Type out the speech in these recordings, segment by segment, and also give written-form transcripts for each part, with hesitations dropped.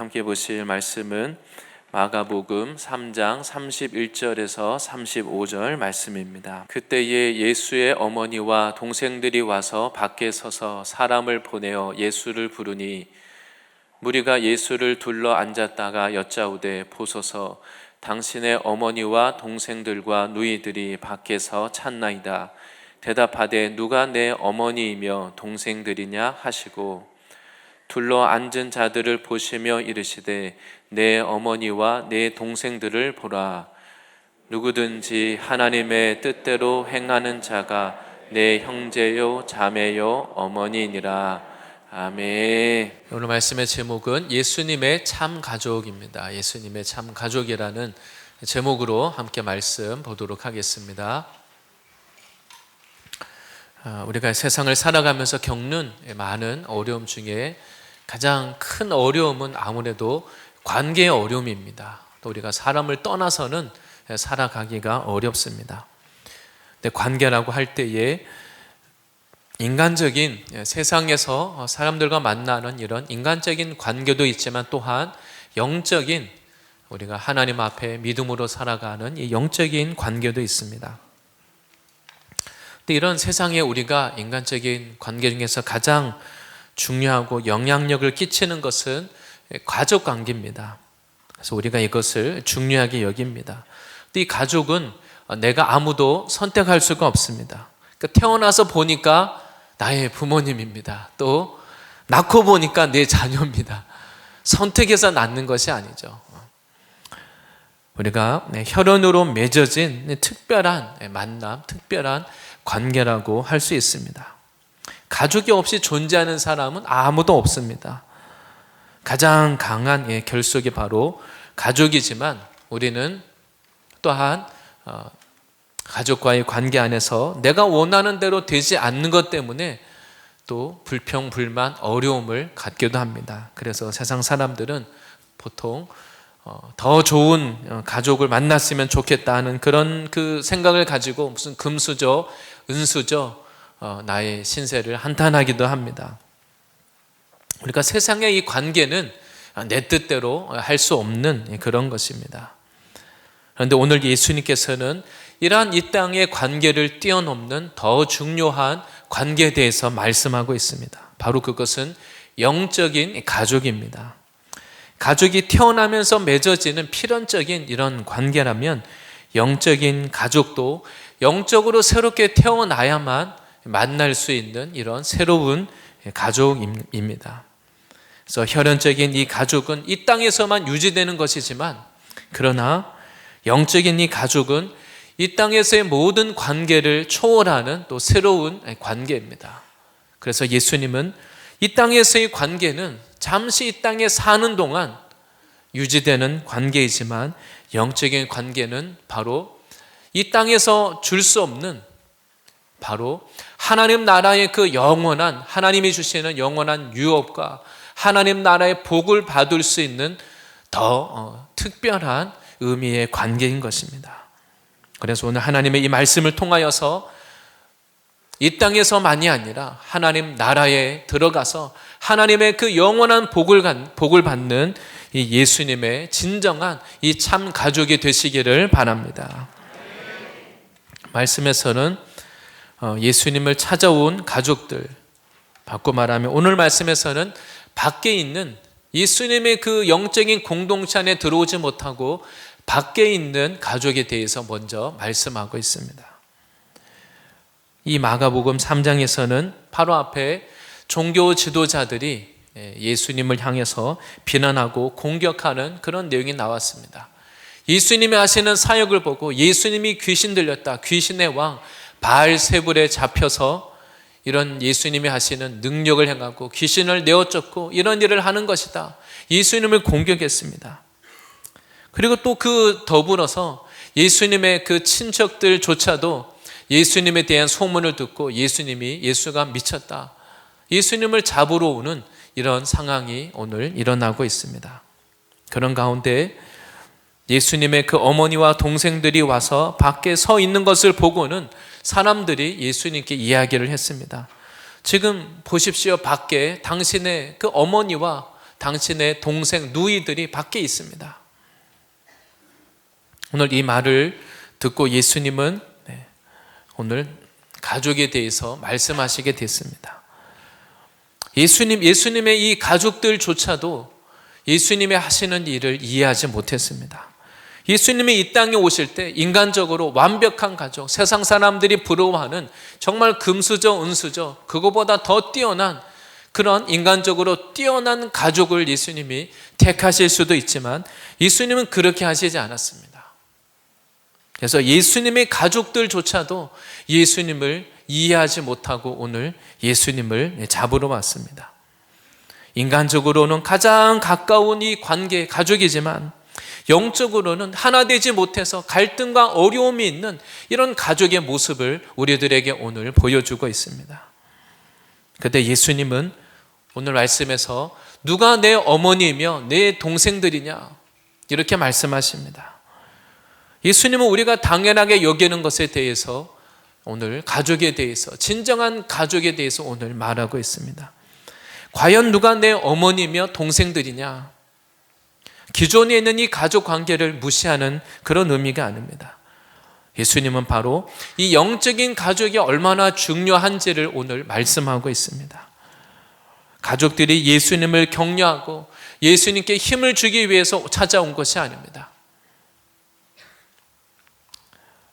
함께 보실 말씀은 마가복음 3장 31절에서 35절 말씀입니다. 그때에 예수의 어머니와 동생들이 와서 밖에 서서 사람을 보내어 예수를 부르니 무리가 예수를 둘러 앉았다가 여짜오되 보소서 당신의 어머니와 동생들과 누이들이 밖에서 찾나이다. 대답하되 누가 내 어머니이며 동생들이냐 하시고 둘러 앉은 자들을 보시며 이르시되 내 어머니와 내 동생들을 보라. 누구든지 하나님의 뜻대로 행하는 자가 내 형제요 자매요 어머니니라. 아멘. 오늘 말씀의 제목은 예수님의 참 가족입니다. 예수님의 참 가족이라는 제목으로 함께 말씀 보도록 하겠습니다. 우리가 세상을 살아가면서 겪는 많은 어려움 중에 가장 큰 어려움은 아무래도 관계의 어려움입니다. 또 우리가 사람을 떠나서는 살아가기가 어렵습니다. 근데 관계라고 할 때에 인간적인 세상에서 사람들과 만나는 이런 인간적인 관계도 있지만 또한 영적인 우리가 하나님 앞에 믿음으로 살아가는 이 영적인 관계도 있습니다. 근데 이런 세상에 우리가 인간적인 관계 중에서 가장 중요하고 영향력을 끼치는 것은 가족 관계입니다. 그래서 우리가 이것을 중요하게 여깁니다. 근데 이 가족은 내가 아무도 선택할 수가 없습니다. 그러니까 태어나서 보니까 나의 부모님입니다. 또 낳고 보니까 내 자녀입니다. 선택해서 낳는 것이 아니죠. 우리가 혈연으로 맺어진 특별한 만남, 특별한 관계라고 할 수 있습니다. 가족이 없이 존재하는 사람은 아무도 없습니다. 가장 강한 결속이 바로 가족이지만 우리는 또한 가족과의 관계 안에서 내가 원하는 대로 되지 않는 것 때문에 또 불평, 불만, 어려움을 갖기도 합니다. 그래서 세상 사람들은 보통 더 좋은 가족을 만났으면 좋겠다 하는 그런 그 생각을 가지고 무슨 금수저, 은수저 나의 신세를 한탄하기도 합니다. 우리가 세상의 이 관계는 내 뜻대로 할 수 없는 그런 것입니다. 그런데 오늘 예수님께서는 이러한 이 땅의 관계를 뛰어넘는 더 중요한 관계에 대해서 말씀하고 있습니다. 바로 그것은 영적인 가족입니다. 가족이 태어나면서 맺어지는 필연적인 이런 관계라면 영적인 가족도 영적으로 새롭게 태어나야만 만날 수 있는 이런 새로운 가족입니다. 그래서 혈연적인 이 가족은 이 땅에서만 유지되는 것이지만 그러나 영적인 이 가족은 이 땅에서의 모든 관계를 초월하는 또 새로운 관계입니다. 그래서 예수님은 이 땅에서의 관계는 잠시 이 땅에 사는 동안 유지되는 관계이지만 영적인 관계는 바로 이 땅에서 줄 수 없는 바로 하나님 나라의 그 영원한 하나님이 주시는 영원한 유업과 하나님 나라의 복을 받을 수 있는 더 특별한 의미의 관계인 것입니다. 그래서 오늘 하나님의 이 말씀을 통하여서 이 땅에서만이 아니라 하나님 나라에 들어가서 하나님의 그 영원한 복을 받는 이 예수님의 진정한 이 참 가족이 되시기를 바랍니다. 말씀에서는 예수님을 찾아온 가족들, 바꿔 말하면 오늘 말씀에서는 밖에 있는 예수님의 그 영적인 공동체 안에 들어오지 못하고 밖에 있는 가족에 대해서 먼저 말씀하고 있습니다. 이 마가복음 3장에서는 바로 앞에 종교 지도자들이 예수님을 향해서 비난하고 공격하는 그런 내용이 나왔습니다. 예수님이 하시는 사역을 보고 예수님이 귀신 들렸다, 귀신의 왕 바알세불에 잡혀서 이런 예수님이 하시는 능력을 행하고 귀신을 내어쫓고 이런 일을 하는 것이다. 예수님을 공격했습니다. 그리고 또 그 더불어서 예수님의 그 친척들조차도 예수님에 대한 소문을 듣고 예수가 미쳤다, 예수님을 잡으러 오는 이런 상황이 오늘 일어나고 있습니다. 그런 가운데 예수님의 그 어머니와 동생들이 와서 밖에 서 있는 것을 보고는 사람들이 예수님께 이야기를 했습니다. 지금 보십시오. 밖에 당신의 그 어머니와 당신의 동생, 누이들이 밖에 있습니다. 오늘 이 말을 듣고 예수님은 오늘 가족에 대해서 말씀하시게 됐습니다. 예수님의 이 가족들조차도 예수님의 하시는 일을 이해하지 못했습니다. 예수님이 이 땅에 오실 때 인간적으로 완벽한 가족, 세상 사람들이 부러워하는 정말 금수저, 은수저, 그거보다 더 뛰어난 그런 인간적으로 뛰어난 가족을 예수님이 택하실 수도 있지만 예수님은 그렇게 하시지 않았습니다. 그래서 예수님의 가족들조차도 예수님을 이해하지 못하고 오늘 예수님을 잡으러 왔습니다. 인간적으로는 가장 가까운 이 관계, 가족이지만 영적으로는 하나 되지 못해서 갈등과 어려움이 있는 이런 가족의 모습을 우리들에게 오늘 보여주고 있습니다. 그런데 예수님은 오늘 말씀에서 누가 내 어머니이며 내 동생들이냐 이렇게 말씀하십니다. 예수님은 우리가 당연하게 여기는 것에 대해서 오늘 가족에 대해서, 진정한 가족에 대해서 오늘 말하고 있습니다. 과연 누가 내 어머니며 동생들이냐? 기존에 있는 이 가족 관계를 무시하는 그런 의미가 아닙니다. 예수님은 바로 이 영적인 가족이 얼마나 중요한지를 오늘 말씀하고 있습니다. 가족들이 예수님을 격려하고 예수님께 힘을 주기 위해서 찾아온 것이 아닙니다.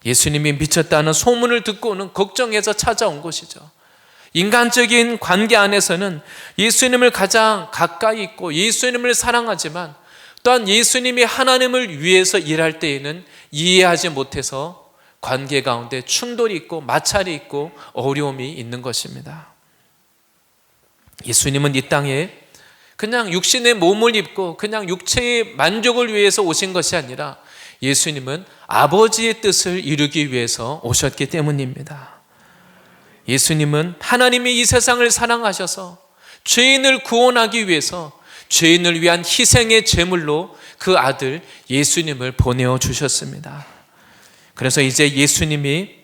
예수님이 미쳤다는 소문을 듣고는 걱정해서 찾아온 것이죠. 인간적인 관계 안에서는 예수님을 가장 가까이 있고 예수님을 사랑하지만 또한 예수님이 하나님을 위해서 일할 때에는 이해하지 못해서 관계 가운데 충돌이 있고 마찰이 있고 어려움이 있는 것입니다. 예수님은 이 땅에 그냥 육신의 몸을 입고 그냥 육체의 만족을 위해서 오신 것이 아니라 예수님은 아버지의 뜻을 이루기 위해서 오셨기 때문입니다. 예수님은 하나님이 이 세상을 사랑하셔서 죄인을 구원하기 위해서 죄인을 위한 희생의 제물로 그 아들 예수님을 보내어 주셨습니다. 그래서 이제 예수님이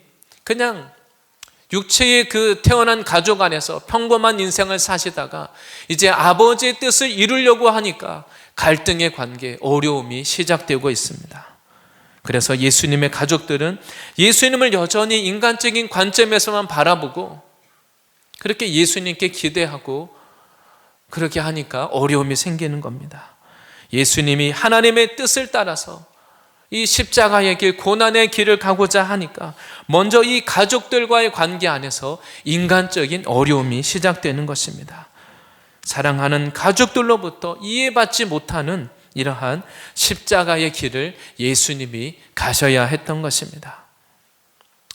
그냥 육체의 그 태어난 가족 안에서 평범한 인생을 사시다가 이제 아버지의 뜻을 이루려고 하니까 갈등의 관계, 어려움이 시작되고 있습니다. 그래서 예수님의 가족들은 예수님을 여전히 인간적인 관점에서만 바라보고 그렇게 예수님께 기대하고 그렇게 하니까 어려움이 생기는 겁니다. 예수님이 하나님의 뜻을 따라서 이 십자가의 길, 고난의 길을 가고자 하니까 먼저 이 가족들과의 관계 안에서 인간적인 어려움이 시작되는 것입니다. 사랑하는 가족들로부터 이해받지 못하는 이러한 십자가의 길을 예수님이 가셔야 했던 것입니다.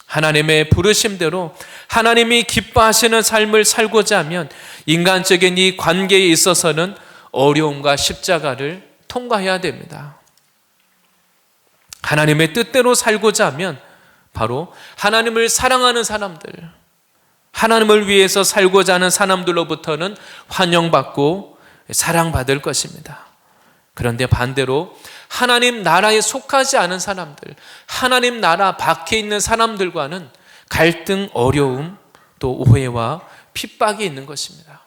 하나님의 부르심대로 하나님이 기뻐하시는 삶을 살고자 하면 인간적인 이 관계에 있어서는 어려움과 십자가를 통과해야 됩니다. 하나님의 뜻대로 살고자 하면 바로 하나님을 사랑하는 사람들, 하나님을 위해서 살고자 하는 사람들로부터는 환영받고 사랑받을 것입니다. 그런데 반대로 하나님 나라에 속하지 않은 사람들, 하나님 나라 밖에 있는 사람들과는 갈등, 어려움, 또 오해와 핍박이 있는 것입니다.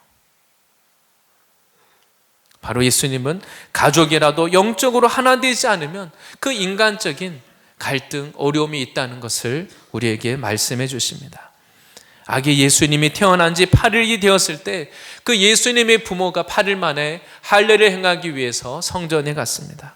바로 예수님은 가족이라도 영적으로 하나 되지 않으면 그 인간적인 갈등, 어려움이 있다는 것을 우리에게 말씀해 주십니다. 아기 예수님이 태어난 지 8일이 되었을 때 그 예수님의 부모가 8일 만에 할례를 행하기 위해서 성전에 갔습니다.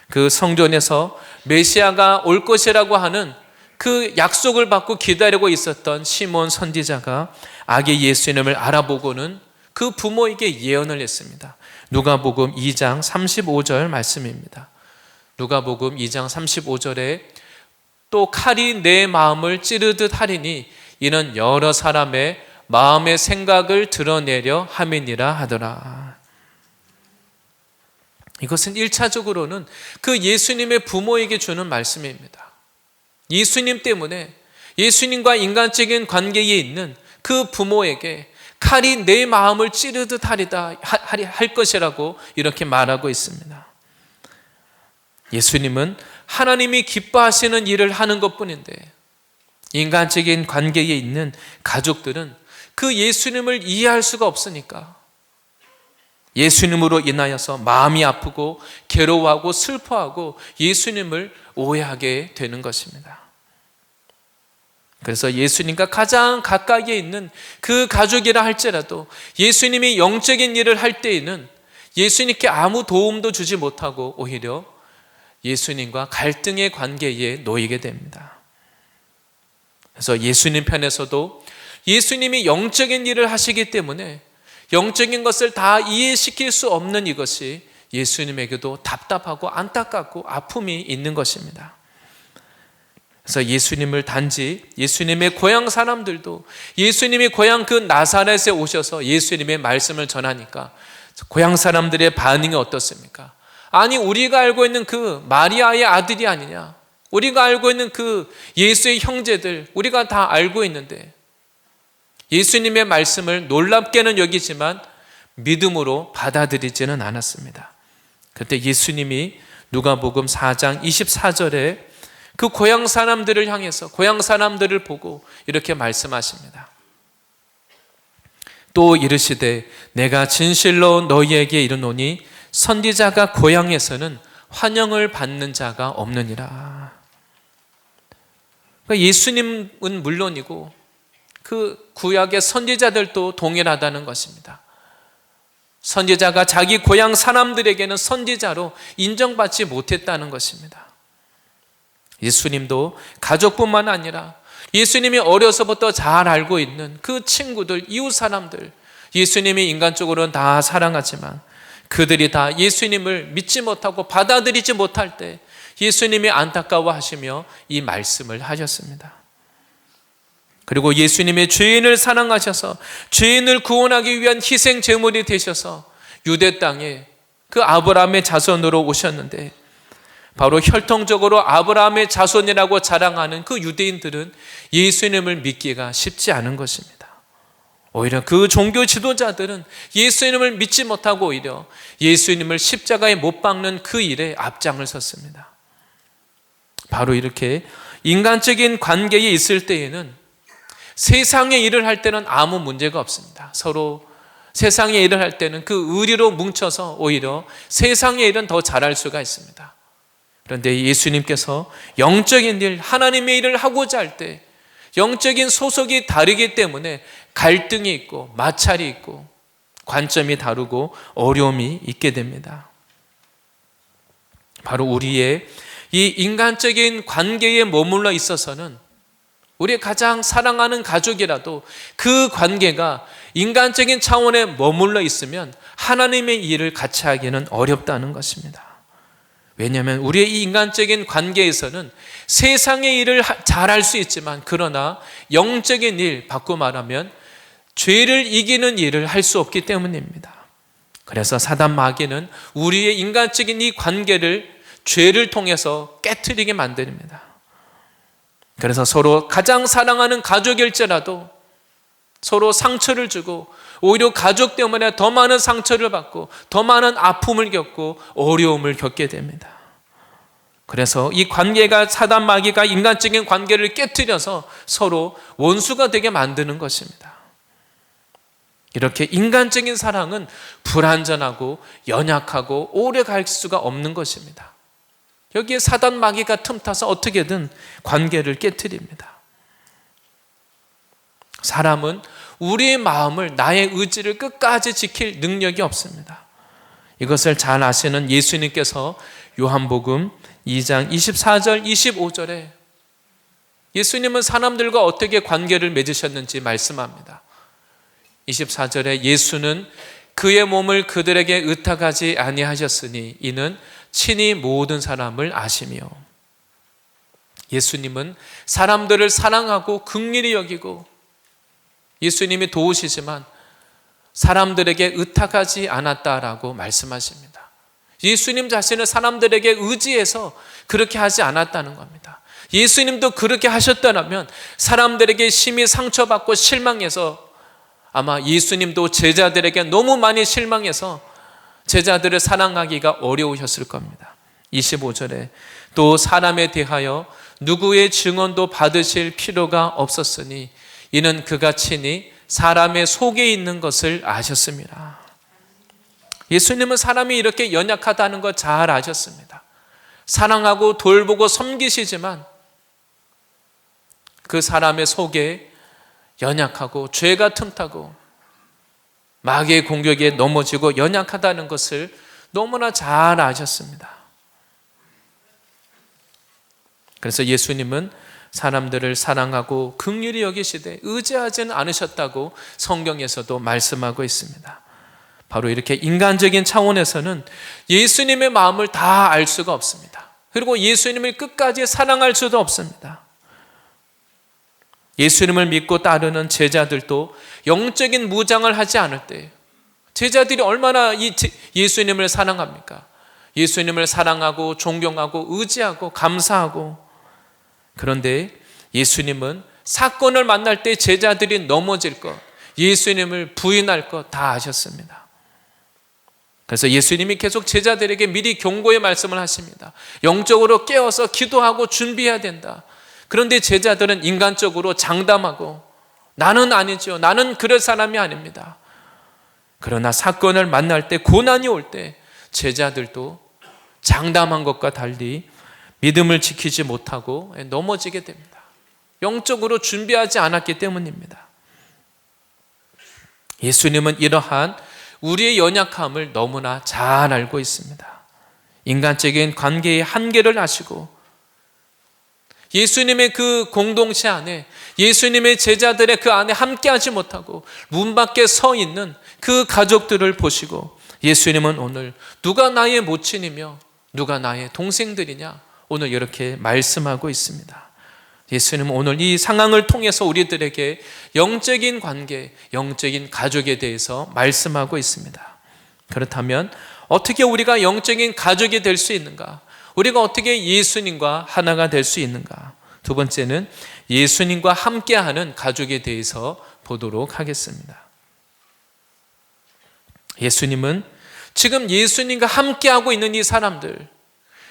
그 성전에서 메시아가 올 것이라고 하는 그 약속을 받고 기다리고 있었던 시몬 선지자가 아기 예수님을 알아보고는 그 부모에게 예언을 했습니다. 누가복음 2장 35절 말씀입니다. 누가복음 2장 35절에 또 칼이 내 마음을 찌르듯 하리니 이는 여러 사람의 마음의 생각을 드러내려 함이니라 하더라. 이것은 1차적으로는 그 예수님의 부모에게 주는 말씀입니다. 예수님 때문에 예수님과 인간적인 관계에 있는 그 부모에게 칼이 내 마음을 찌르듯 할 것이라고 이렇게 말하고 있습니다. 예수님은 하나님이 기뻐하시는 일을 하는 것뿐인데 인간적인 관계에 있는 가족들은 그 예수님을 이해할 수가 없으니까 예수님으로 인하여서 마음이 아프고 괴로워하고 슬퍼하고 예수님을 오해하게 되는 것입니다. 그래서 예수님과 가장 가까이에 있는 그 가족이라 할지라도 예수님이 영적인 일을 할 때에는 예수님께 아무 도움도 주지 못하고 오히려 예수님과 갈등의 관계에 놓이게 됩니다. 그래서 예수님 편에서도 예수님이 영적인 일을 하시기 때문에 영적인 것을 다 이해시킬 수 없는 이것이 예수님에게도 답답하고 안타깝고 아픔이 있는 것입니다. 그래서 예수님을 단지 예수님의 고향 사람들도 예수님이 고향 그 나사렛에 오셔서 예수님의 말씀을 전하니까 고향 사람들의 반응이 어떻습니까? 아니, 우리가 알고 있는 그 마리아의 아들이 아니냐, 우리가 알고 있는 그 예수의 형제들 우리가 다 알고 있는데, 예수님의 말씀을 놀랍게는 여기지만 믿음으로 받아들이지는 않았습니다. 그때 예수님이 누가복음 4장 24절에 그 고향 사람들을 향해서 고향 사람들을 보고 이렇게 말씀하십니다. 또 이르시되 내가 진실로 너희에게 이르노니 선지자가 고향에서는 환영을 받는 자가 없느니라. 그러니까 예수님은 물론이고 그 구약의 선지자들도 동일하다는 것입니다. 선지자가 자기 고향 사람들에게는 선지자로 인정받지 못했다는 것입니다. 예수님도 가족뿐만 아니라 예수님이 어려서부터 잘 알고 있는 그 친구들, 이웃 사람들, 예수님이 인간적으로는 다 사랑하지만 그들이 다 예수님을 믿지 못하고 받아들이지 못할 때 예수님이 안타까워하시며 이 말씀을 하셨습니다. 그리고 예수님이 죄인을 사랑하셔서 죄인을 구원하기 위한 희생 제물이 되셔서 유대 땅에 그 아브라함의 자손으로 오셨는데, 바로 혈통적으로 아브라함의 자손이라고 자랑하는 그 유대인들은 예수님을 믿기가 쉽지 않은 것입니다. 오히려 그 종교 지도자들은 예수님을 믿지 못하고 오히려 예수님을 십자가에 못 박는 그 일에 앞장을 섰습니다. 바로 이렇게 인간적인 관계에 있을 때에는 세상의 일을 할 때는 아무 문제가 없습니다. 서로 세상의 일을 할 때는 그 의리로 뭉쳐서 오히려 세상의 일은 더 잘할 수가 있습니다. 그런데 예수님께서 영적인 일, 하나님의 일을 하고자 할 때 영적인 소속이 다르기 때문에 갈등이 있고 마찰이 있고 관점이 다르고 어려움이 있게 됩니다. 바로 우리의 이 인간적인 관계에 머물러 있어서는 우리 가장 사랑하는 가족이라도 그 관계가 인간적인 차원에 머물러 있으면 하나님의 일을 같이 하기는 어렵다는 것입니다. 왜냐하면 우리의 이 인간적인 관계에서는 세상의 일을 잘할 수 있지만 그러나 영적인 일, 바꿔 말하면 죄를 이기는 일을 할 수 없기 때문입니다. 그래서 사단 마귀는 우리의 인간적인 이 관계를 죄를 통해서 깨트리게 만듭니다. 그래서 서로 가장 사랑하는 가족일지라도 서로 상처를 주고 오히려 가족 때문에 더 많은 상처를 받고 더 많은 아픔을 겪고 어려움을 겪게 됩니다. 그래서 이 관계가 사단 마귀가 인간적인 관계를 깨트려서 서로 원수가 되게 만드는 것입니다. 이렇게 인간적인 사랑은 불완전하고 연약하고 오래 갈 수가 없는 것입니다. 여기에 사단 마귀가 틈타서 어떻게든 관계를 깨트립니다. 사람은 우리의 마음을, 나의 의지를 끝까지 지킬 능력이 없습니다. 이것을 잘 아시는 예수님께서 요한복음 2장 24절 25절에 예수님은 사람들과 어떻게 관계를 맺으셨는지 말씀합니다. 24절에 예수는 그의 몸을 그들에게 의탁하지 아니하셨으니 이는 친히 모든 사람을 아시며. 예수님은 사람들을 사랑하고 긍휼히 여기고 예수님이 도우시지만 사람들에게 의탁하지 않았다라고 말씀하십니다. 예수님 자신을 사람들에게 의지해서 그렇게 하지 않았다는 겁니다. 예수님도 그렇게 하셨다면 사람들에게 심히 상처받고 실망해서 아마 예수님도 제자들에게 너무 많이 실망해서 제자들을 사랑하기가 어려우셨을 겁니다. 25절에 또 사람에 대하여 누구의 증언도 받으실 필요가 없었으니 이는 그가 친히 사람의 속에 있는 것을 아셨습니다. 예수님은 사람이 이렇게 연약하다는 거 잘 아셨습니다. 사랑하고 돌보고 섬기시지만 그 사람의 속에 연약하고 죄가 틈타고 마귀의 공격에 넘어지고 연약하다는 것을 너무나 잘 아셨습니다. 그래서 예수님은 사람들을 사랑하고 긍휼히 여기시되 의지하지는 않으셨다고 성경에서도 말씀하고 있습니다. 바로 이렇게 인간적인 차원에서는 예수님의 마음을 다 알 수가 없습니다. 그리고 예수님을 끝까지 사랑할 수도 없습니다. 예수님을 믿고 따르는 제자들도 영적인 무장을 하지 않을 때 제자들이 얼마나 예수님을 사랑합니까? 예수님을 사랑하고 존경하고 의지하고 감사하고, 그런데 예수님은 사건을 만날 때 제자들이 넘어질 것, 예수님을 부인할 것 다 아셨습니다. 그래서 예수님이 계속 제자들에게 미리 경고의 말씀을 하십니다. 영적으로 깨어서 기도하고 준비해야 된다. 그런데 제자들은 인간적으로 장담하고 나는 아니죠. 나는 그럴 사람이 아닙니다. 그러나 사건을 만날 때, 고난이 올 때 제자들도 장담한 것과 달리 믿음을 지키지 못하고 넘어지게 됩니다. 영적으로 준비하지 않았기 때문입니다. 예수님은 이러한 우리의 연약함을 너무나 잘 알고 있습니다. 인간적인 관계의 한계를 아시고 예수님의 그 공동체 안에, 예수님의 제자들의 그 안에 함께하지 못하고 문 밖에 서 있는 그 가족들을 보시고 예수님은 오늘 누가 나의 모친이며 누가 나의 동생들이냐 오늘 이렇게 말씀하고 있습니다. 예수님은 오늘 이 상황을 통해서 우리들에게 영적인 관계, 영적인 가족에 대해서 말씀하고 있습니다. 그렇다면 어떻게 우리가 영적인 가족이 될 수 있는가? 우리가 어떻게 예수님과 하나가 될 수 있는가? 두 번째는 예수님과 함께하는 가족에 대해서 보도록 하겠습니다. 예수님은 지금 예수님과 함께하고 있는 이 사람들,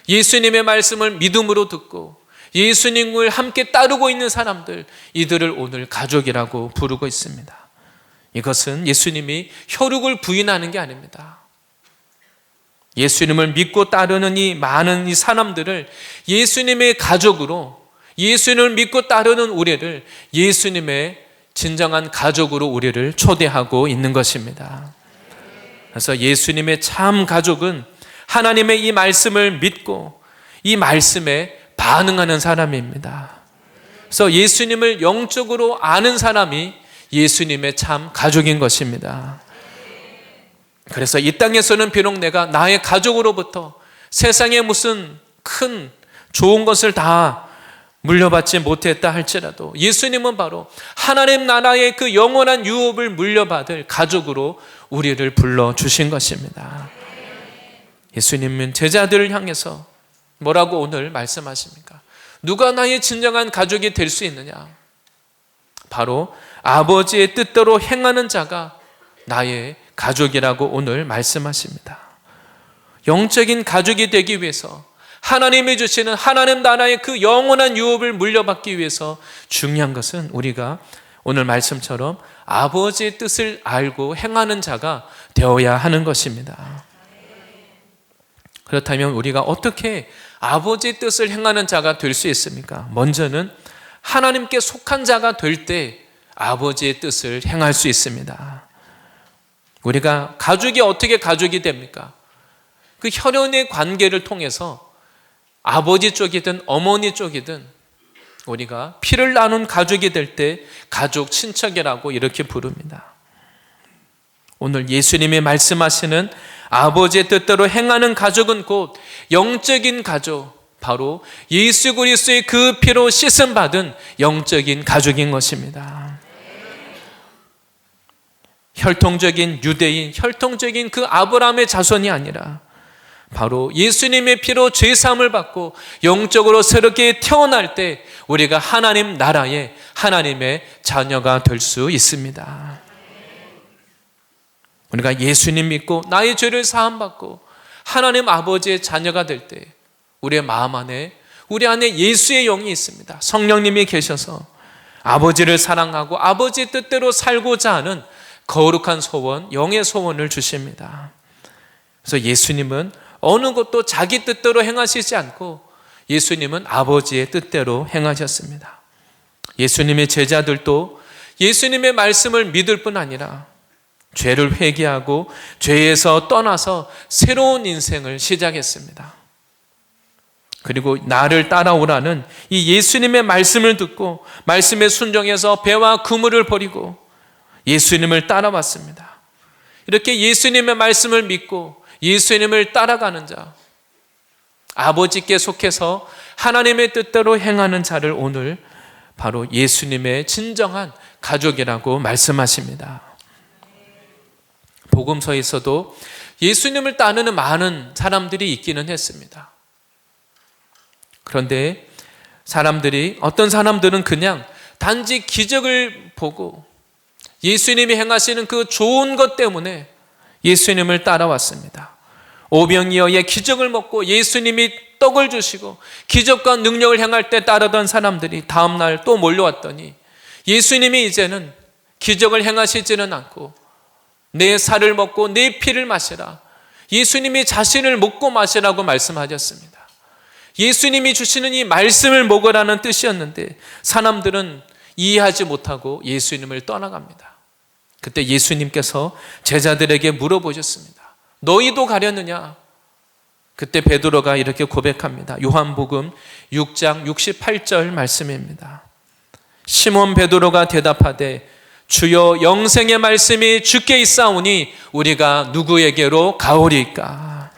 예수님의 말씀을 믿음으로 듣고 예수님을 함께 따르고 있는 사람들, 이들을 오늘 가족이라고 부르고 있습니다. 이것은 예수님이 혈육을 부인하는 게 아닙니다. 예수님을 믿고 따르는 이 많은 이 사람들을 예수님의 가족으로, 예수님을 믿고 따르는 우리를 예수님의 진정한 가족으로 우리를 초대하고 있는 것입니다. 그래서 예수님의 참 가족은 하나님의 이 말씀을 믿고 이 말씀에 반응하는 사람입니다. 그래서 예수님을 영적으로 아는 사람이 예수님의 참 가족인 것입니다. 그래서 이 땅에서는 비록 내가 나의 가족으로부터 세상에 무슨 큰 좋은 것을 다 물려받지 못했다 할지라도 예수님은 바로 하나님 나라의 그 영원한 유업을 물려받을 가족으로 우리를 불러주신 것입니다. 예수님은 제자들을 향해서 뭐라고 오늘 말씀하십니까? 누가 나의 진정한 가족이 될 수 있느냐? 바로 아버지의 뜻대로 행하는 자가 나의 가족이라고 오늘 말씀하십니다. 영적인 가족이 되기 위해서, 하나님이 주시는 하나님 나라의 그 영원한 유업을 물려받기 위해서 중요한 것은 우리가 오늘 말씀처럼 아버지의 뜻을 알고 행하는 자가 되어야 하는 것입니다. 그렇다면 우리가 어떻게 아버지의 뜻을 행하는 자가 될 수 있습니까? 먼저는 하나님께 속한 자가 될 때 아버지의 뜻을 행할 수 있습니다. 우리가 가족이 어떻게 가족이 됩니까? 그 혈연의 관계를 통해서 아버지 쪽이든 어머니 쪽이든 우리가 피를 나눈 가족이 될 때 가족 친척이라고 이렇게 부릅니다. 오늘 예수님이 말씀하시는 아버지의 뜻대로 행하는 가족은 곧 영적인 가족, 바로 예수 그리스도의 그 피로 씻음 받은 영적인 가족인 것입니다. 혈통적인 유대인, 혈통적인 그 아브라함의 자손이 아니라 바로 예수님의 피로 죄사함을 받고 영적으로 새롭게 태어날 때 우리가 하나님 나라의 하나님의 자녀가 될 수 있습니다. 우리가 예수님 믿고 나의 죄를 사함받고 하나님 아버지의 자녀가 될 때 우리의 마음 안에, 우리 안에 예수의 영이 있습니다. 성령님이 계셔서 아버지를 사랑하고 아버지의 뜻대로 살고자 하는 거룩한 소원, 영의 소원을 주십니다. 그래서 예수님은 어느 것도 자기 뜻대로 행하시지 않고 예수님은 아버지의 뜻대로 행하셨습니다. 예수님의 제자들도 예수님의 말씀을 믿을 뿐 아니라 죄를 회개하고 죄에서 떠나서 새로운 인생을 시작했습니다. 그리고 나를 따라오라는 이 예수님의 말씀을 듣고 말씀에 순종해서 배와 그물을 버리고 예수님을 따라왔습니다. 이렇게 예수님의 말씀을 믿고 예수님을 따라가는 자, 아버지께 속해서 하나님의 뜻대로 행하는 자를 오늘 바로 예수님의 진정한 가족이라고 말씀하십니다. 복음서에서도 예수님을 따르는 많은 사람들이 있기는 했습니다. 그런데 어떤 사람들은 그냥 단지 기적을 보고 예수님이 행하시는 그 좋은 것 때문에 예수님을 따라왔습니다. 오병이어의 기적을 먹고 예수님이 떡을 주시고 기적과 능력을 행할 때 따르던 사람들이 다음날 또 몰려왔더니 예수님이 이제는 기적을 행하시지는 않고 내 살을 먹고 내 피를 마시라, 예수님이 자신을 먹고 마시라고 말씀하셨습니다. 예수님이 주시는 이 말씀을 먹으라는 뜻이었는데 사람들은 이해하지 못하고 예수님을 떠나갑니다. 그때 예수님께서 제자들에게 물어보셨습니다. 너희도 가려느냐? 그때 베드로가 이렇게 고백합니다. 요한복음 6장 68절 말씀입니다. 시몬 베드로가 대답하되 주여 영생의 말씀이 주께 있사오니 우리가 누구에게로 가오리까?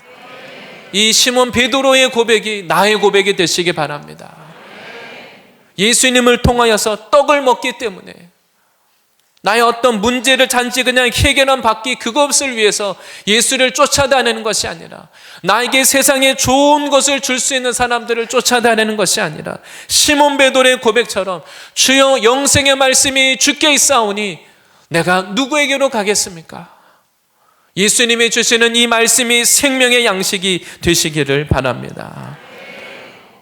이 시몬 베드로의 고백이 나의 고백이 되시기 바랍니다. 예수님을 통하여서 떡을 먹기 때문에 나의 어떤 문제를 단지 그냥 해결만 받기 그것을 위해서 예수를 쫓아다니는 것이 아니라 나에게 세상에 좋은 것을 줄 수 있는 사람들을 쫓아다니는 것이 아니라 시몬 베드로의 고백처럼 주여 영생의 말씀이 주께 있사오니 내가 누구에게로 가겠습니까? 예수님이 주시는 이 말씀이 생명의 양식이 되시기를 바랍니다.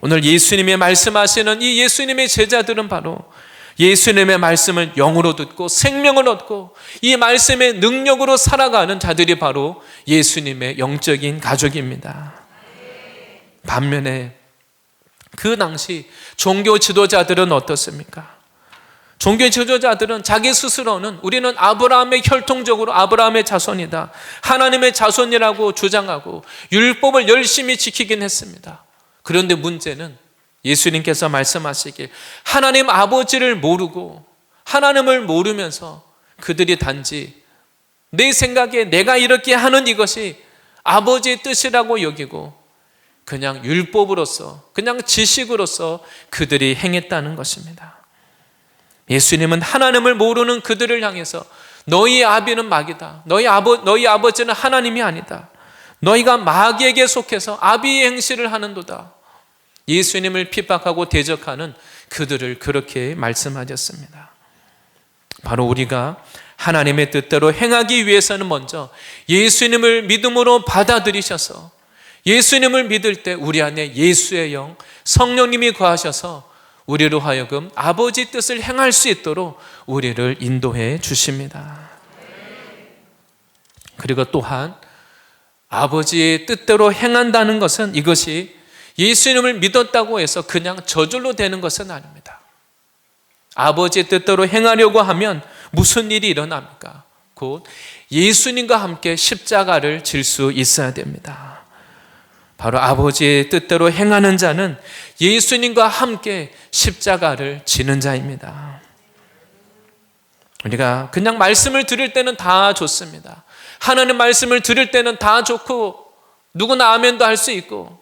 오늘 예수님이 말씀하시는 이 예수님의 제자들은 바로 예수님의 말씀을 영으로 듣고 생명을 얻고 이 말씀의 능력으로 살아가는 자들이 바로 예수님의 영적인 가족입니다. 반면에 그 당시 종교 지도자들은 어떻습니까? 종교 지도자들은 자기 스스로는 우리는 아브라함의 혈통적으로 아브라함의 자손이다, 하나님의 자손이라고 주장하고 율법을 열심히 지키긴 했습니다. 그런데 문제는 예수님께서 말씀하시길 하나님 아버지를 모르고 하나님을 모르면서 그들이 단지 내 생각에 내가 이렇게 하는 이것이 아버지의 뜻이라고 여기고 그냥 율법으로서 그냥 지식으로서 그들이 행했다는 것입니다. 예수님은 하나님을 모르는 그들을 향해서 너희 아비는 마귀다, 너희 아버지는 하나님이 아니다, 너희가 마귀에게 속해서 아비의 행실을 하는도다, 예수님을 핍박하고 대적하는 그들을 그렇게 말씀하셨습니다. 바로 우리가 하나님의 뜻대로 행하기 위해서는 먼저 예수님을 믿음으로 받아들이셔서 예수님을 믿을 때 우리 안에 예수의 영, 성령님이 거하셔서 우리로 하여금 아버지 뜻을 행할 수 있도록 우리를 인도해 주십니다. 그리고 또한 아버지의 뜻대로 행한다는 것은 이것이 예수님을 믿었다고 해서 그냥 저절로 되는 것은 아닙니다. 아버지의 뜻대로 행하려고 하면 무슨 일이 일어납니까? 곧 예수님과 함께 십자가를 질 수 있어야 됩니다. 바로 아버지의 뜻대로 행하는 자는 예수님과 함께 십자가를 지는 자입니다. 우리가 그냥 말씀을 들을 때는 다 좋습니다. 하나님 말씀을 들을 때는 다 좋고 누구나 아멘도 할 수 있고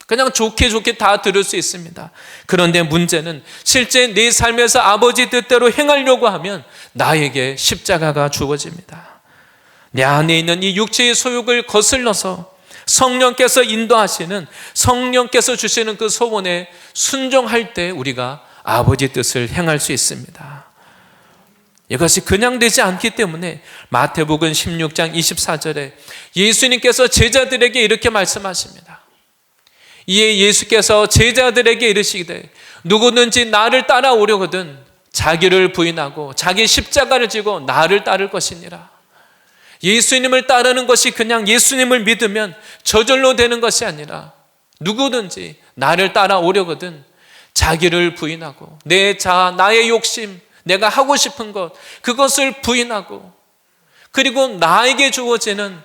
그냥 좋게 다 들을 수 있습니다. 그런데 문제는 실제 내 삶에서 아버지 뜻대로 행하려고 하면 나에게 십자가가 주어집니다. 내 안에 있는 이 육체의 소욕을 거슬러서 성령께서 인도하시는, 성령께서 주시는 그 소원에 순종할 때 우리가 아버지 뜻을 행할 수 있습니다. 이것이 그냥 되지 않기 때문에 마태복음 16장 24절에 예수님께서 제자들에게 이렇게 말씀하십니다. 이에 예수께서 제자들에게 이르시기를 누구든지 나를 따라오려거든 자기를 부인하고 자기 십자가를 지고 나를 따를 것이니라. 예수님을 따르는 것이 그냥 예수님을 믿으면 저절로 되는 것이 아니라 누구든지 나를 따라오려거든 자기를 부인하고 내 자아, 나의 욕심, 내가 하고 싶은 것, 그것을 부인하고 그리고 나에게 주어지는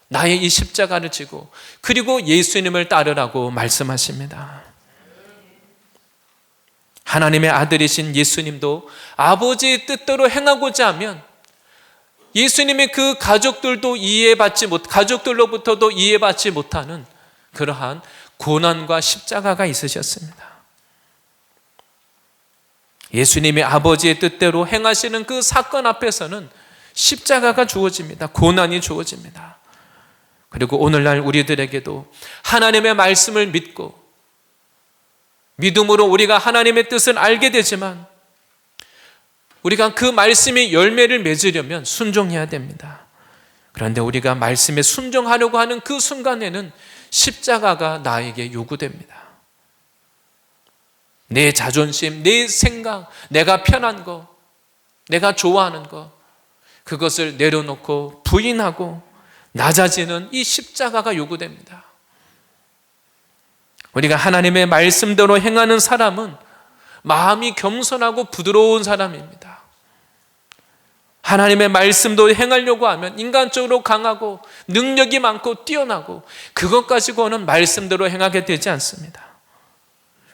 나의 이 십자가를 지고 그리고 예수님을 따르라고 말씀하십니다. 하나님의 아들이신 예수님도 아버지의 뜻대로 행하고자 하면 예수님의 그 가족들로부터도 이해받지 못하는 그러한 고난과 십자가가 있으셨습니다. 예수님이 아버지의 뜻대로 행하시는 그 사건 앞에서는 십자가가 주어집니다. 고난이 주어집니다. 그리고 오늘날 우리들에게도 하나님의 말씀을 믿고 믿음으로 우리가 하나님의 뜻을 알게 되지만 우리가 그 말씀의 열매를 맺으려면 순종해야 됩니다. 그런데 우리가 말씀에 순종하려고 하는 그 순간에는 십자가가 나에게 요구됩니다. 내 자존심, 내 생각, 내가 편한 거, 내가 좋아하는 거, 그것을 내려놓고 부인하고 낮아지는 이 십자가가 요구됩니다. 우리가 하나님의 말씀대로 행하는 사람은 마음이 겸손하고 부드러운 사람입니다. 하나님의 말씀도 행하려고 하면 인간적으로 강하고 능력이 많고 뛰어나고 그것 가지고는 말씀대로 행하게 되지 않습니다.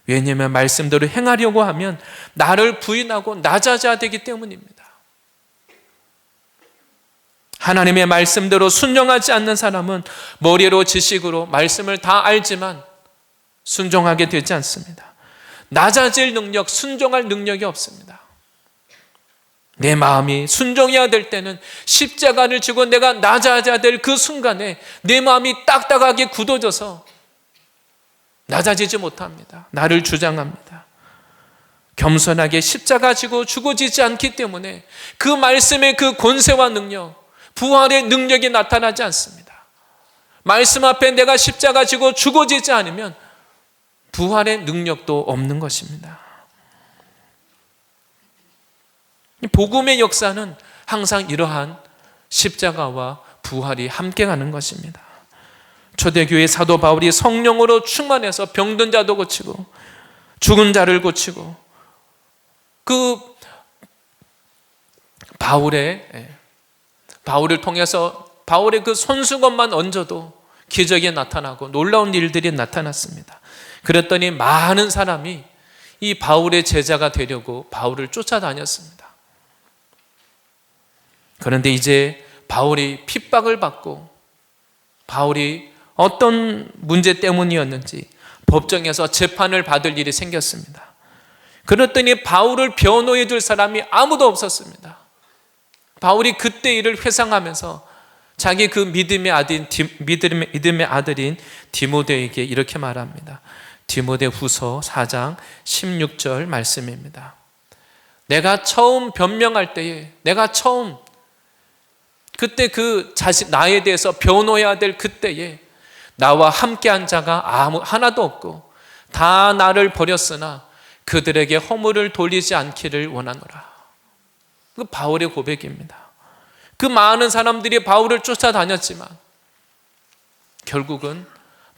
왜냐하면 말씀대로 행하려고 하면 나를 부인하고 낮아져야 되기 때문입니다. 하나님의 말씀대로 순종하지 않는 사람은 머리로 지식으로 말씀을 다 알지만 순종하게 되지 않습니다. 낮아질 능력, 순종할 능력이 없습니다. 내 마음이 순종해야 될 때는 십자가를 지고 내가 낮아져야 될 그 순간에 내 마음이 딱딱하게 굳어져서 낮아지지 못합니다. 나를 주장합니다. 겸손하게 십자가 지고 죽어지지 않기 때문에 그 말씀의 그 권세와 능력, 부활의 능력이 나타나지 않습니다. 말씀 앞에 내가 십자가 지고 죽어지지 않으면 부활의 능력도 없는 것입니다. 복음의 역사는 항상 이러한 십자가와 부활이 함께 가는 것입니다. 초대교회 사도 바울이 성령으로 충만해서 병든 자도 고치고 죽은 자를 고치고 그 바울을 통해서 바울의 그 손수건만 얹어도 기적이 나타나고 놀라운 일들이 나타났습니다. 그랬더니 많은 사람이 이 바울의 제자가 되려고 바울을 쫓아다녔습니다. 그런데 이제 바울이 핍박을 받고 바울이 어떤 문제 때문이었는지 법정에서 재판을 받을 일이 생겼습니다. 그랬더니 바울을 변호해 줄 사람이 아무도 없었습니다. 바울이 그때 일을 회상하면서 자기 그 믿음의 아들인 디모데에게 이렇게 말합니다. 디모데 후서 4장 16절 말씀입니다. 내가 처음 변명할 때에 그때 나에 대해서 변호해야 될 그때에 나와 함께한 자가 하나도 없고 다 나를 버렸으나 그들에게 허물을 돌리지 않기를 원하노라. 그 바울의 고백입니다. 그 많은 사람들이 바울을 쫓아다녔지만 결국은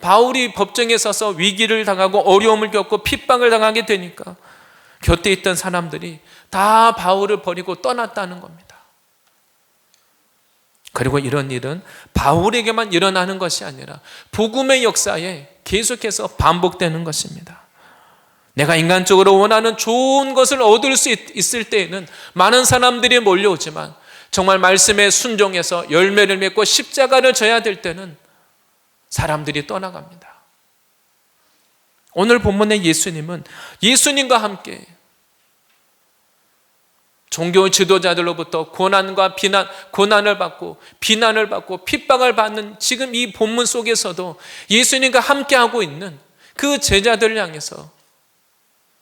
바울이 법정에 서서 위기를 당하고 어려움을 겪고 핍박을 당하게 되니까 곁에 있던 사람들이 다 바울을 버리고 떠났다는 겁니다. 그리고 이런 일은 바울에게만 일어나는 것이 아니라 복음의 역사에 계속해서 반복되는 것입니다. 내가 인간적으로 원하는 좋은 것을 얻을 수 있을 때에는 많은 사람들이 몰려오지만 정말 말씀에 순종해서 열매를 맺고 십자가를 져야 될 때는 사람들이 떠나갑니다. 오늘 본문의 예수님은 예수님과 함께 종교 지도자들로부터 고난을 받고 비난을 받고 핍박을 받는 지금 이 본문 속에서도 예수님과 함께하고 있는 그 제자들을 향해서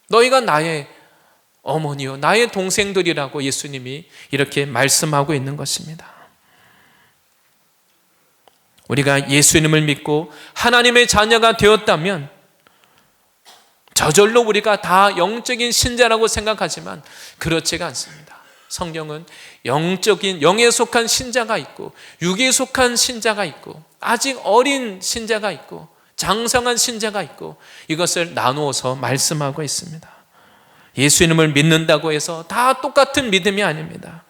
너희가 나의 어머니요 나의 동생들이라고 예수님이 이렇게 말씀하고 있는 것입니다. 우리가 예수님을 믿고 하나님의 자녀가 되었다면 저절로 우리가 다 영적인 신자라고 생각하지만 그렇지가 않습니다. 성경은 영적인 영에 속한 신자가 있고 육에 속한 신자가 있고 아직 어린 신자가 있고 장성한 신자가 있고 이것을 나누어서 말씀하고 있습니다. 예수님을 믿는다고 해서 다 똑같은 믿음이 아닙니다.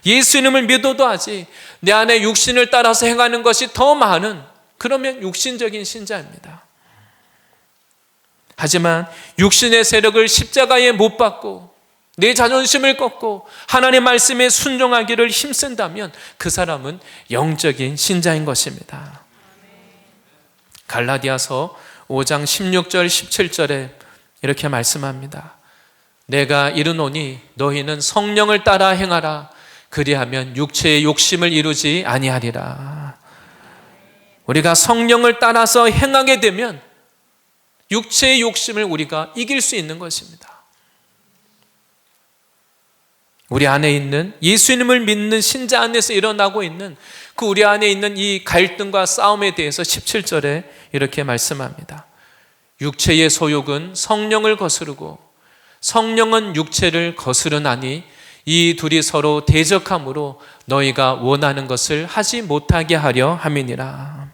예수님을 믿어도 아직 내 안에 육신을 따라서 행하는 것이 더 많은 그러면 육신적인 신자입니다. 하지만 육신의 세력을 십자가에 못 박고 내 자존심을 꺾고 하나님 말씀에 순종하기를 힘쓴다면 그 사람은 영적인 신자인 것입니다. 갈라디아서 5장 16절 17절에 이렇게 말씀합니다. 내가 이르노니 너희는 성령을 따라 행하라. 그리하면 육체의 욕심을 이루지 아니하리라. 우리가 성령을 따라서 행하게 되면 육체의 욕심을 우리가 이길 수 있는 것입니다. 우리 안에 있는 예수님을 믿는 신자 안에서 일어나고 있는 그 우리 안에 있는 이 갈등과 싸움에 대해서 17절에 이렇게 말씀합니다. 육체의 소욕은 성령을 거스르고 성령은 육체를 거스르나니 이 둘이 서로 대적함으로 너희가 원하는 것을 하지 못하게 하려 함이니라.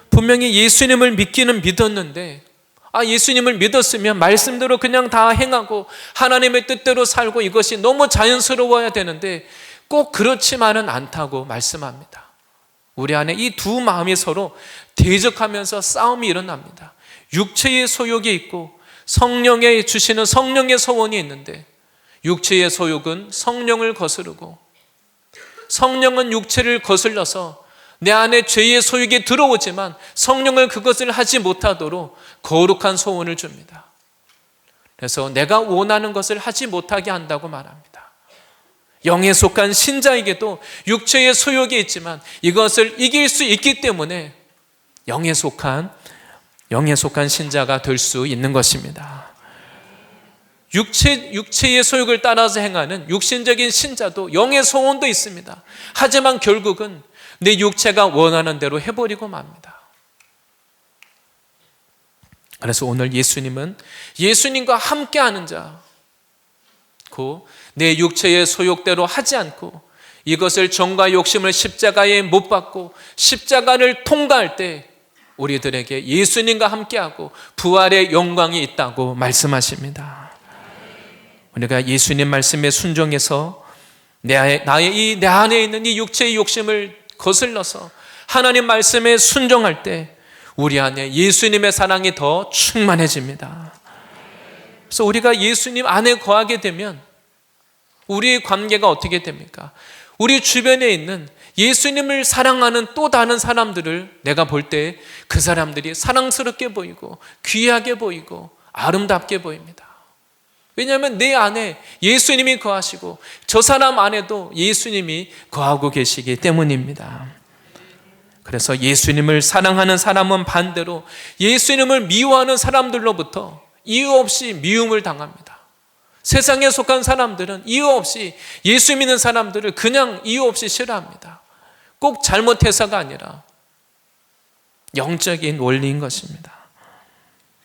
분명히 예수님을 믿기는 믿었는데 예수님을 믿었으면 말씀대로 그냥 다 행하고 하나님의 뜻대로 살고 이것이 너무 자연스러워야 되는데 꼭 그렇지만은 않다고 말씀합니다. 우리 안에 이 두 마음이 서로 대적하면서 싸움이 일어납니다. 육체의 소욕이 있고 성령에 주시는 성령의 소원이 있는데 육체의 소욕은 성령을 거스르고 성령은 육체를 거슬러서 내 안에 죄의 소욕이 들어오지만 성령은 그것을 하지 못하도록 거룩한 소원을 줍니다. 그래서 내가 원하는 것을 하지 못하게 한다고 말합니다. 영에 속한 신자에게도 육체의 소욕이 있지만 이것을 이길 수 있기 때문에 영에 속한 신자가 될 수 있는 것입니다. 육체의 소욕을 따라서 행하는 육신적인 신자도 영의 소원도 있습니다. 하지만 결국은 내 육체가 원하는 대로 해버리고 맙니다. 그래서 오늘 예수님은 예수님과 함께하는 자, 내 육체의 소욕대로 하지 않고 이것을 정과 욕심을 십자가에 못 박고 십자가를 통과할 때 우리들에게 예수님과 함께하고 부활의 영광이 있다고 말씀하십니다. 우리가 예수님 말씀에 순종해서 내 안에 있는 이 육체의 욕심을 거슬러서 하나님 말씀에 순종할 때 우리 안에 예수님의 사랑이 더 충만해집니다. 그래서 우리가 예수님 안에 거하게 되면 우리의 관계가 어떻게 됩니까? 우리 주변에 있는 예수님을 사랑하는 또 다른 사람들을 내가 볼 때 그 사람들이 사랑스럽게 보이고 귀하게 보이고 아름답게 보입니다. 왜냐하면 내 안에 예수님이 거하시고 저 사람 안에도 예수님이 거하고 계시기 때문입니다. 그래서 예수님을 사랑하는 사람은 반대로 예수님을 미워하는 사람들로부터 이유 없이 미움을 당합니다. 세상에 속한 사람들은 이유 없이 예수 믿는 사람들을 그냥 이유 없이 싫어합니다. 꼭 잘못해서가 아니라 영적인 원리인 것입니다.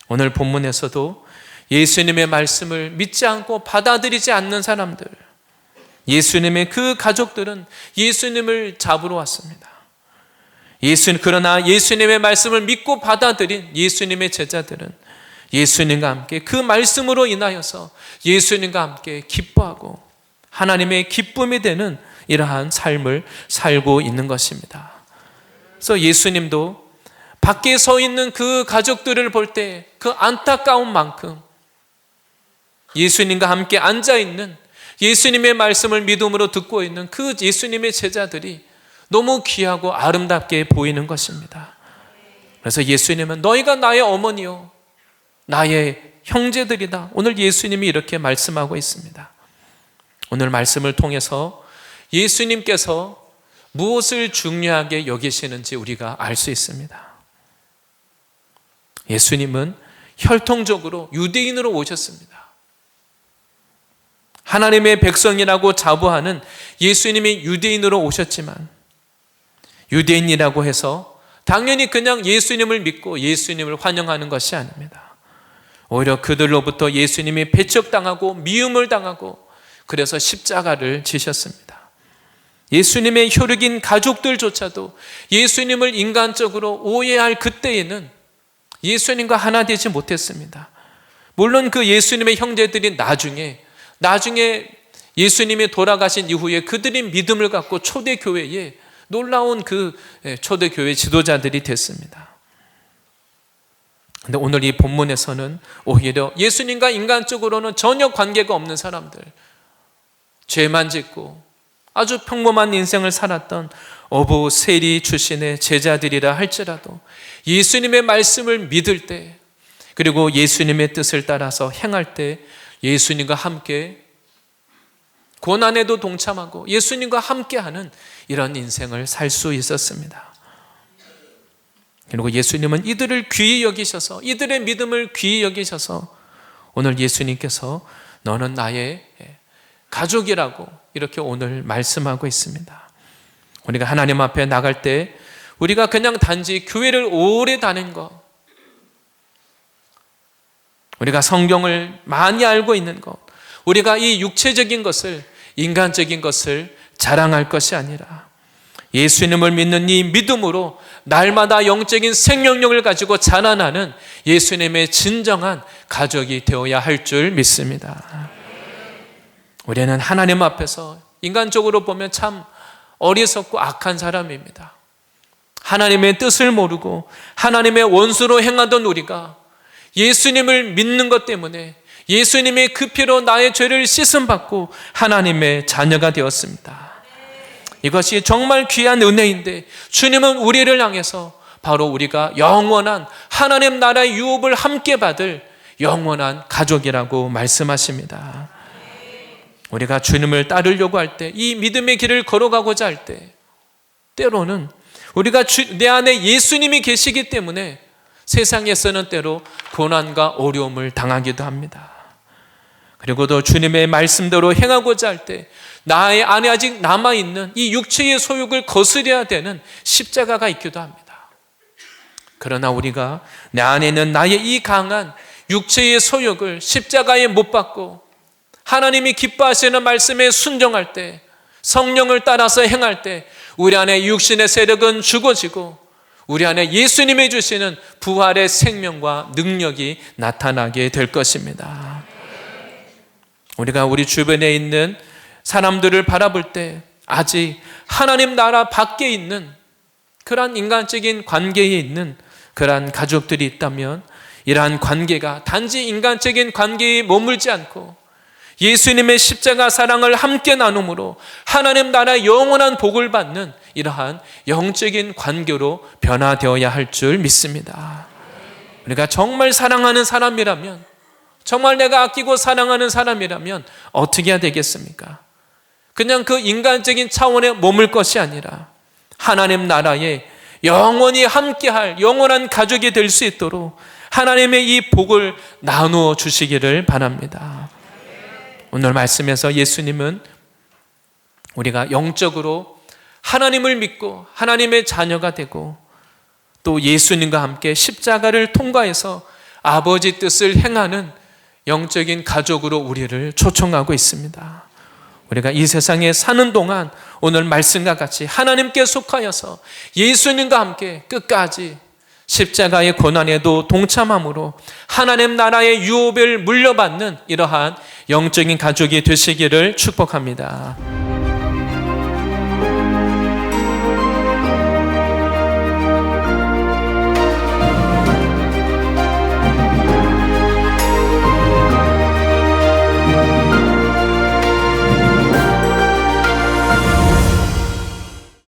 오늘 본문에서도 예수님의 말씀을 믿지 않고 받아들이지 않는 사람들, 예수님의 그 가족들은 예수님을 잡으러 왔습니다. 그러나 예수님의 말씀을 믿고 받아들인 예수님의 제자들은 예수님과 함께 그 말씀으로 인하여서 예수님과 함께 기뻐하고 하나님의 기쁨이 되는 이러한 삶을 살고 있는 것입니다. 그래서 예수님도 밖에 서 있는 그 가족들을 볼 때 그 안타까운 만큼 예수님과 함께 앉아있는 예수님의 말씀을 믿음으로 듣고 있는 그 예수님의 제자들이 너무 귀하고 아름답게 보이는 것입니다. 그래서 예수님은 너희가 나의 어머니요 나의 형제들이다. 오늘 예수님이 이렇게 말씀하고 있습니다. 오늘 말씀을 통해서 예수님께서 무엇을 중요하게 여기시는지 우리가 알 수 있습니다. 예수님은 혈통적으로 유대인으로 오셨습니다. 하나님의 백성이라고 자부하는 예수님이 유대인으로 오셨지만 유대인이라고 해서 당연히 그냥 예수님을 믿고 예수님을 환영하는 것이 아닙니다. 오히려 그들로부터 예수님이 배척당하고 미움을 당하고 그래서 십자가를 지셨습니다. 예수님의 혈육인 가족들조차도 예수님을 인간적으로 오해할 그때에는 예수님과 하나 되지 못했습니다. 물론 그 예수님의 형제들이 나중에 예수님이 돌아가신 이후에 그들이 믿음을 갖고 초대교회에 놀라운 그 초대교회 지도자들이 됐습니다. 근데 오늘 이 본문에서는 오히려 예수님과 인간적으로는 전혀 관계가 없는 사람들, 죄만 짓고 아주 평범한 인생을 살았던 어부 세리 출신의 제자들이라 할지라도 예수님의 말씀을 믿을 때, 그리고 예수님의 뜻을 따라서 행할 때 예수님과 함께 고난에도 동참하고 예수님과 함께하는 이런 인생을 살 수 있었습니다. 그리고 예수님은 이들을 귀히 여기셔서, 이들의 믿음을 귀히 여기셔서 오늘 예수님께서 너는 나의 가족이라고 이렇게 오늘 말씀하고 있습니다. 우리가 하나님 앞에 나갈 때 우리가 그냥 단지 교회를 오래 다닌 것, 우리가 성경을 많이 알고 있는 것, 우리가 이 육체적인 것을, 인간적인 것을 자랑할 것이 아니라 예수님을 믿는 이 믿음으로 날마다 영적인 생명력을 가지고 자라나는 예수님의 진정한 가족이 되어야 할 줄 믿습니다. 우리는 하나님 앞에서 인간적으로 보면 참 어리석고 악한 사람입니다. 하나님의 뜻을 모르고 하나님의 원수로 행하던 우리가 예수님을 믿는 것 때문에 예수님의 그 피로 나의 죄를 씻음받고 하나님의 자녀가 되었습니다. 이것이 정말 귀한 은혜인데 주님은 우리를 향해서 바로 우리가 영원한 하나님 나라의 유업을 함께 받을 영원한 가족이라고 말씀하십니다. 우리가 주님을 따르려고 할 때, 이 믿음의 길을 걸어가고자 할 때 때로는 우리가 내 안에 예수님이 계시기 때문에 세상에서는 때로 고난과 어려움을 당하기도 합니다. 그리고 또 주님의 말씀대로 행하고자 할 때 나의 안에 아직 남아있는 이 육체의 소욕을 거스려야 되는 십자가가 있기도 합니다. 그러나 우리가 내 안에 있는 나의 이 강한 육체의 소욕을 십자가에 못 박고 하나님이 기뻐하시는 말씀에 순종할 때, 성령을 따라서 행할 때 우리 안에 육신의 세력은 죽어지고 우리 안에 예수님이 주시는 부활의 생명과 능력이 나타나게 될 것입니다. 우리가 우리 주변에 있는 사람들을 바라볼 때 아직 하나님 나라 밖에 있는 그러한 인간적인 관계에 있는 그러한 가족들이 있다면 이러한 관계가 단지 인간적인 관계에 머물지 않고 예수님의 십자가 사랑을 함께 나눔으로 하나님 나라의 영원한 복을 받는 이러한 영적인 관계로 변화되어야 할 줄 믿습니다. 우리가 정말 사랑하는 사람이라면, 정말 내가 아끼고 사랑하는 사람이라면 어떻게 해야 되겠습니까? 그냥 그 인간적인 차원에 머물 것이 아니라 하나님 나라에 영원히 함께할 영원한 가족이 될 수 있도록 하나님의 이 복을 나누어 주시기를 바랍니다. 오늘 말씀에서 예수님은 우리가 영적으로 하나님을 믿고 하나님의 자녀가 되고 또 예수님과 함께 십자가를 통과해서 아버지 뜻을 행하는 영적인 가족으로 우리를 초청하고 있습니다. 우리가 이 세상에 사는 동안 오늘 말씀과 같이 하나님께 속하여서 예수님과 함께 끝까지 십자가의 고난에도 동참함으로 하나님 나라의 유업을 물려받는 이러한 영적인 가족이 되시기를 축복합니다.